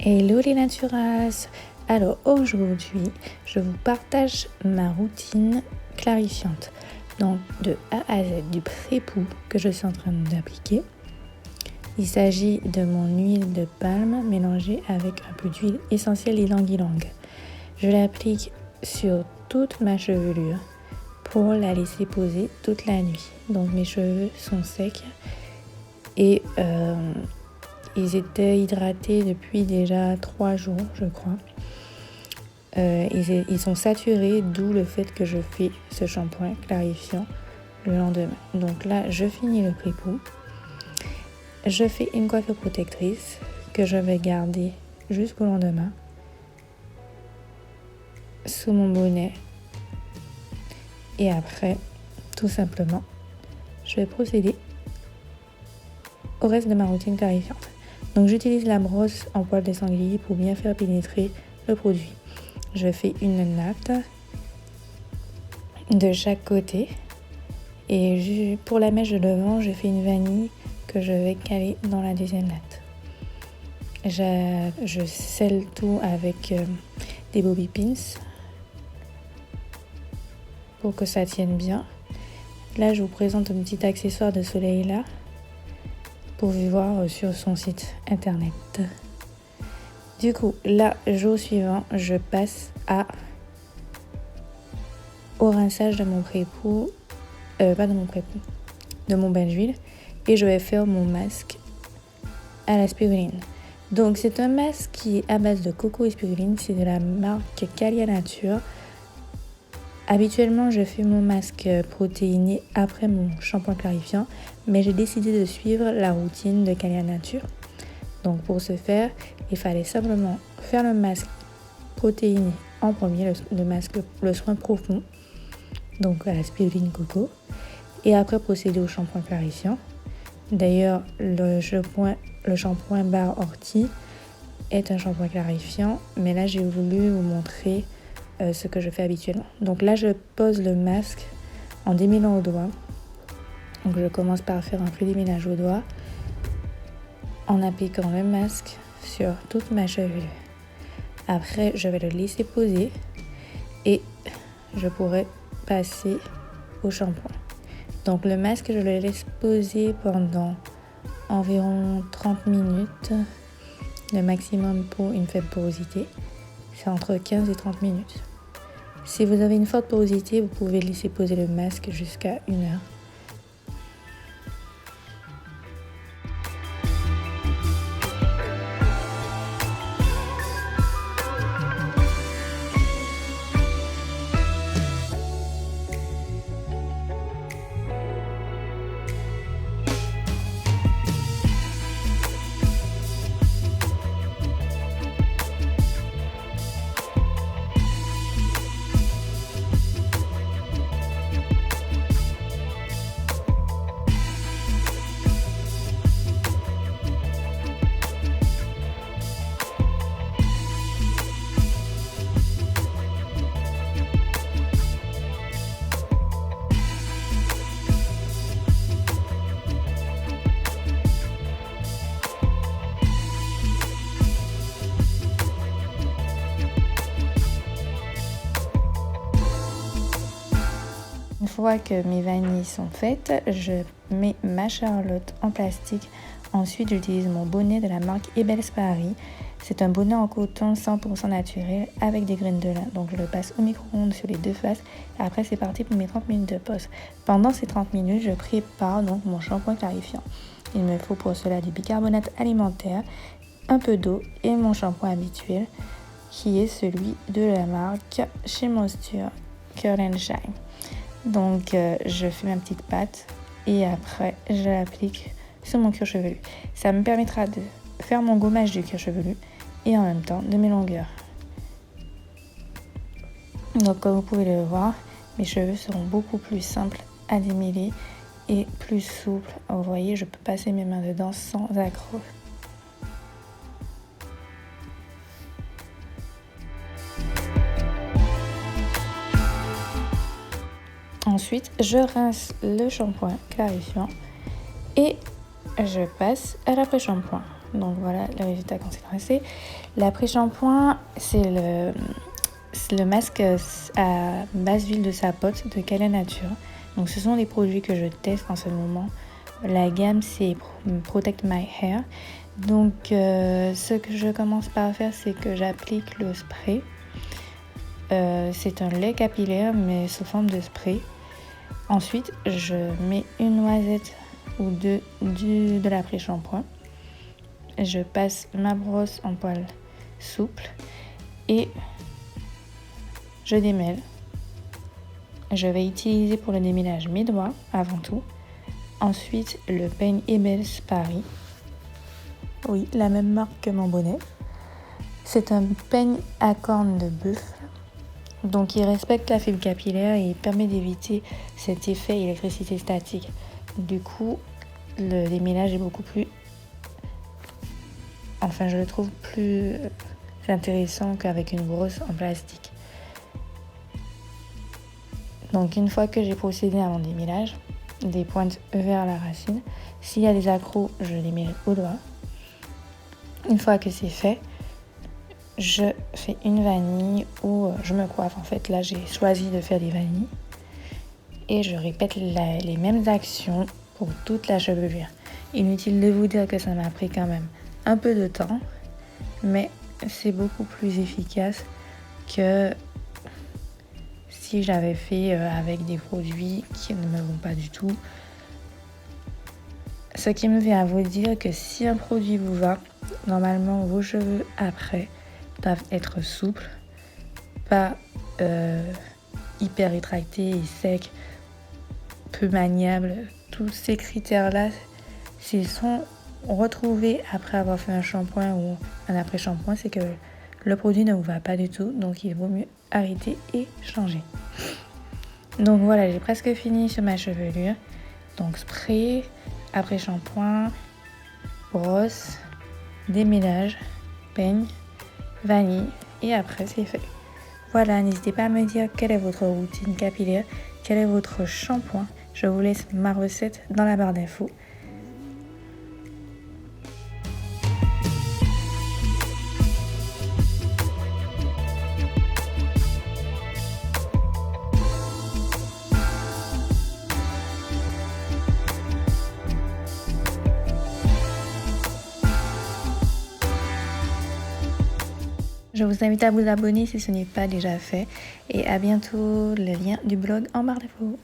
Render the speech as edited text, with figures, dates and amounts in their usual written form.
Hello les naturas! Alors aujourd'hui, je vous partage ma routine clarifiante. Donc de A à Z, du pré-poux que je suis en train d'appliquer. Il s'agit de mon huile de palme mélangée avec un peu d'huile essentielle ylang-ylang. Je l'applique sur toute ma chevelure pour la laisser poser toute la nuit. Donc mes cheveux sont secs et ils étaient hydratés depuis déjà 3 jours, je crois. Ils sont saturés, d'où le fait que je fais ce shampoing clarifiant le lendemain. Donc là, je finis le pré-poux. Je fais une coiffure protectrice que je vais garder jusqu'au lendemain sous mon bonnet. Et après, tout simplement, je vais procéder au reste de ma routine clarifiante. Donc j'utilise la brosse en poil de sanglier pour bien faire pénétrer le produit. Je fais une natte de chaque côté. Et pour la mèche de devant, je fais une vanille que je vais caler dans la deuxième natte. Je scelle tout avec des bobby pins pour que ça tienne bien. Là, je vous présente un petit accessoire de soleil là pour voir sur son site internet. Du coup, là, jour suivant, je passe au rinçage de mon pré-poux, de mon bain d'huile, et je vais faire mon masque à la spiruline. Donc, c'est un masque qui est à base de coco et spiruline, c'est de la marque Calia Nature. Habituellement, je fais mon masque protéiné après mon shampoing clarifiant, mais j'ai décidé de suivre la routine de Calia Nature. Donc pour ce faire, il fallait simplement faire le masque protéiné en premier, le soin profond, donc à la spiruline coco, et après procéder au shampoing clarifiant. D'ailleurs, le shampoing Bar Orti est un shampoing clarifiant, mais là j'ai voulu vous montrer ce que je fais habituellement. Donc là, je pose le masque en démêlant au doigt. Donc je commence par faire un prédémêlage au doigt en appliquant le masque sur toute ma chevelure. Après, je vais le laisser poser et je pourrai passer au shampoing. Donc le masque, je le laisse poser pendant environ 30 minutes. Le maximum pour une faible porosité, c'est entre 15 et 30 minutes. Si vous avez une forte porosité, vous pouvez laisser poser le masque jusqu'à 1 heure. Une fois que mes vanilles sont faites, je mets ma charlotte en plastique. Ensuite, j'utilise mon bonnet de la marque Ebels Paris. C'est un bonnet en coton 100% naturel avec des graines de lin. Donc, je le passe au micro-ondes sur les deux faces. Et après, c'est parti pour mes 30 minutes de pause. Pendant ces 30 minutes, je prépare donc mon shampoing clarifiant. Il me faut pour cela du bicarbonate alimentaire, un peu d'eau et mon shampoing habituel qui est celui de la marque Shea Moisture Curl and Shine. Donc, je fais ma petite pâte et après, je l'applique sur mon cuir chevelu. Ça me permettra de faire mon gommage du cuir chevelu et en même temps de mes longueurs. Donc, comme vous pouvez le voir, mes cheveux seront beaucoup plus simples à démêler et plus souples. Vous voyez, je peux passer mes mains dedans sans accroche. Ensuite, je rince le shampoing clarifiant et je passe à l'après-shampoing. Donc voilà le résultat conséquencé. L'après-shampoing, c'est le masque à base d'huile de sapote de Calia Nature. Donc ce sont les produits que je teste en ce moment. La gamme c'est Protect My Hair. Donc ce que je commence par faire, c'est que j'applique le spray. C'est un lait capillaire mais sous forme de spray. Ensuite, je mets une noisette ou deux de l'après-shampoing. Je passe ma brosse en poil souple et je démêle. Je vais utiliser pour le démêlage mes doigts avant tout. Ensuite, le peigne Ebels Paris. Oui, la même marque que mon bonnet. C'est un peigne à cornes de buffle. Donc il respecte la fibre capillaire et il permet d'éviter cet effet électricité statique. Du coup, le démêlage est beaucoup plus... Enfin, je le trouve plus intéressant qu'avec une brosse en plastique. Donc une fois que j'ai procédé à mon démêlage, des pointes vers la racine, s'il y a des accros, je les mets au doigt. Une fois que c'est fait, je fais une vanille ou je me coiffe. En fait, là, j'ai choisi de faire des vanilles. Et je répète les mêmes actions pour toute la chevelure. Inutile de vous dire que ça m'a pris quand même un peu de temps, mais c'est beaucoup plus efficace que si j'avais fait avec des produits qui ne me vont pas du tout. Ce qui me vient à vous dire que si un produit vous va, normalement vos cheveux après doivent être souples, pas hyper rétractés et secs, peu maniables. Tous ces critères-là, s'ils sont retrouvés après avoir fait un shampoing ou un après-shampoing, c'est que le produit ne vous va pas du tout, donc il vaut mieux arrêter et changer. Donc voilà, j'ai presque fini sur ma chevelure. Donc spray, après-shampoing, brosse, démêlage, peigne, vanille et après c'est fait. Voilà, n'hésitez pas à me dire quelle est votre routine capillaire, quel est votre shampoing. Je vous laisse ma recette dans la barre d'infos. Je vous invite à vous abonner si ce n'est pas déjà fait et à bientôt, le lien du blog en barre d'infos.